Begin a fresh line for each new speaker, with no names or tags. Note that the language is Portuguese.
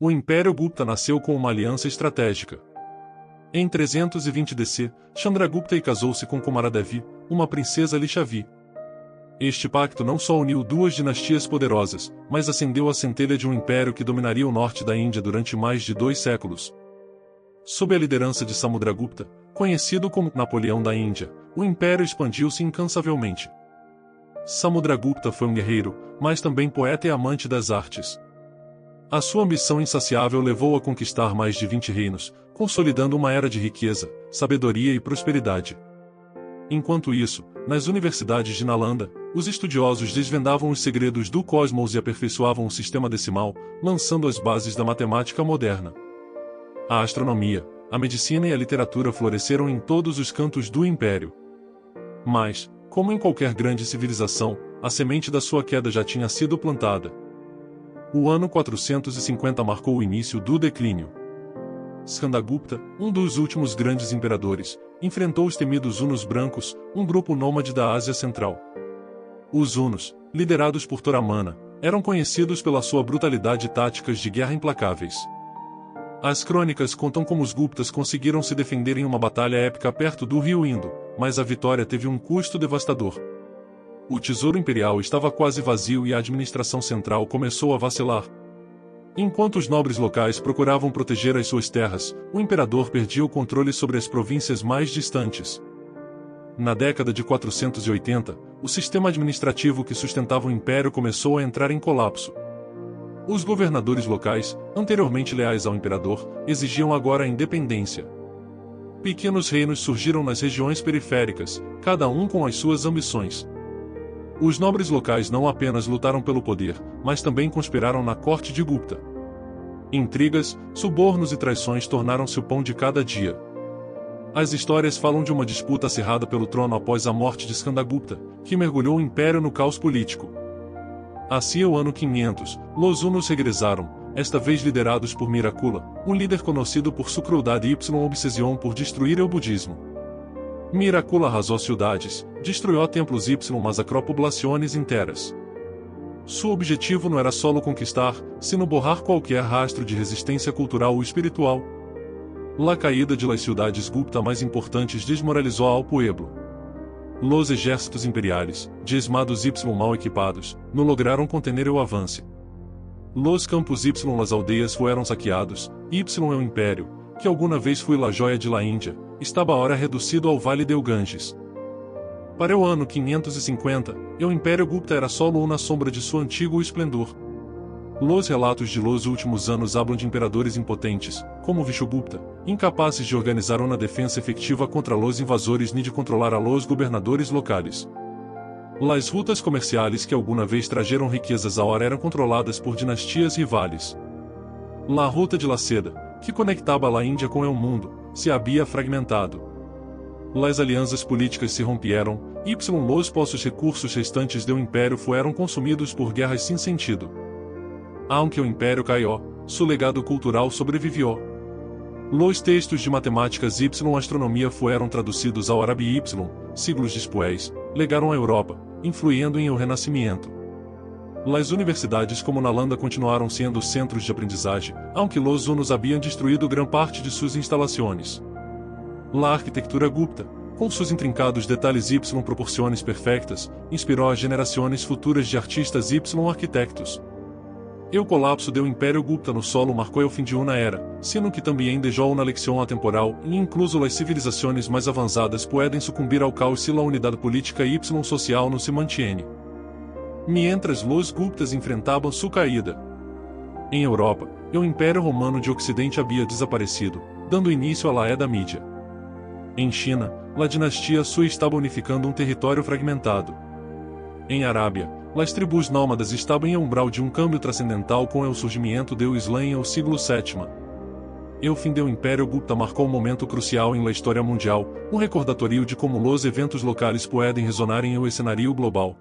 O Império Gupta nasceu com uma aliança estratégica. Em 320 DC, Chandragupta casou-se com Kumaradevi, uma princesa Lishavi. Este pacto não só uniu duas dinastias poderosas, mas acendeu a centelha de um império que dominaria o norte da Índia durante mais de 2 séculos. Sob a liderança de Samudragupta, conhecido como Napoleão da Índia, o império expandiu-se incansavelmente. Samudragupta foi um guerreiro, mas também poeta e amante das artes. A sua ambição insaciável levou a conquistar mais de 20 reinos, consolidando uma era de riqueza, sabedoria e prosperidade. Enquanto isso, nas universidades de Nalanda, os estudiosos desvendavam os segredos do cosmos e aperfeiçoavam o sistema decimal, lançando as bases da matemática moderna. A astronomia, a medicina e a literatura floresceram em todos os cantos do império. Mas, como em qualquer grande civilização, a semente da sua queda já tinha sido plantada. O ano 450 marcou o início do declínio. Skandagupta, um dos últimos grandes imperadores, enfrentou os temidos Hunos brancos, um grupo nômade da Ásia Central. Os Hunos, liderados por Toramana, eram conhecidos pela sua brutalidade e táticas de guerra implacáveis. As crônicas contam como os Guptas conseguiram se defender em uma batalha épica perto do rio Indo, mas a vitória teve um custo devastador. O tesouro imperial estava quase vazio e a administração central começou a vacilar. Enquanto os nobres locais procuravam proteger as suas terras, o imperador perdia o controle sobre as províncias mais distantes. Na década de 480, o sistema administrativo que sustentava o império começou a entrar em colapso. Os governadores locais, anteriormente leais ao imperador, exigiam agora a independência. Pequenos reinos surgiram nas regiões periféricas, cada um com as suas ambições. Os nobres locais não apenas lutaram pelo poder, mas também conspiraram na corte de Gupta. Intrigas, subornos e traições tornaram-se o pão de cada dia. As histórias falam de uma disputa acirrada pelo trono após a morte de Skandagupta, que mergulhou o império no caos político. Assim, o ano 500, os Hunos regressaram, esta vez liderados por Mirakula, um líder conhecido por sua crueldade e obsessão por destruir o budismo. Mirakula arrasou cidades, destruiu templos mas acropoblações inteiras. Seu objetivo não era só conquistar, sino borrar qualquer rastro de resistência cultural ou espiritual. A caída de las cidades Gupta mais importantes desmoralizou ao pueblo. Los exércitos imperiais, diezmados mal equipados, não lograram contener o avanço. Los campos las aldeias foram saqueados, é o império, que alguma vez foi a joia de la Índia, estava agora reduzido ao Vale del Ganges. Para o ano 550, o Império Gupta era só uma sombra de seu antigo esplendor. Los relatos de los últimos anos hablam de imperadores impotentes, como Vishugupta, incapazes de organizar uma defesa efetiva contra los invasores nem de controlar a los governadores locais. Las rutas comerciais que alguma vez trajeron riquezas agora eram controladas por dinastias rivais. La Ruta de la Seda, que conectava a Índia com o mundo, se havia fragmentado. Las alianças políticas se rompieron, los postos recursos restantes do império foram consumidos por guerras sem sentido. Aunque o império caiu, seu legado cultural sobrevivió. Los textos de matemáticas y astronomia foram traduzidos ao árabe y, siglos depois, legaram à Europa, influindo em o Renascimento. Las universidades como Nalanda continuaram sendo centros de aprendizagem, aunque los Hunos haviam destruído gran parte de suas instalações. La arquitectura Gupta, com seus intrincados detalhes y proporções perfeitas, inspirou as gerações futuras de artistas y arquitetos. O colapso do Império Gupta no solo marcou o fim de uma era, sino que também deixou uma lição atemporal e incluso as civilizações mais avançadas podem sucumbir ao caos se a unidade política y social não se mantiene. Mientras los Guptas enfrentavam sua caída. Em Europa, o Império Romano de Ocidente havia desaparecido, dando início à Era da Mídia. Em China, a dinastia Sui estava unificando um território fragmentado. Em Arábia, as tribos nômadas estavam em umbral de um câmbio transcendental com o surgimento do Islã em o século VII. O fim do Império Gupta marcou um momento crucial em la história mundial, um recordatório de como os eventos locais podem ressonar em o cenário global.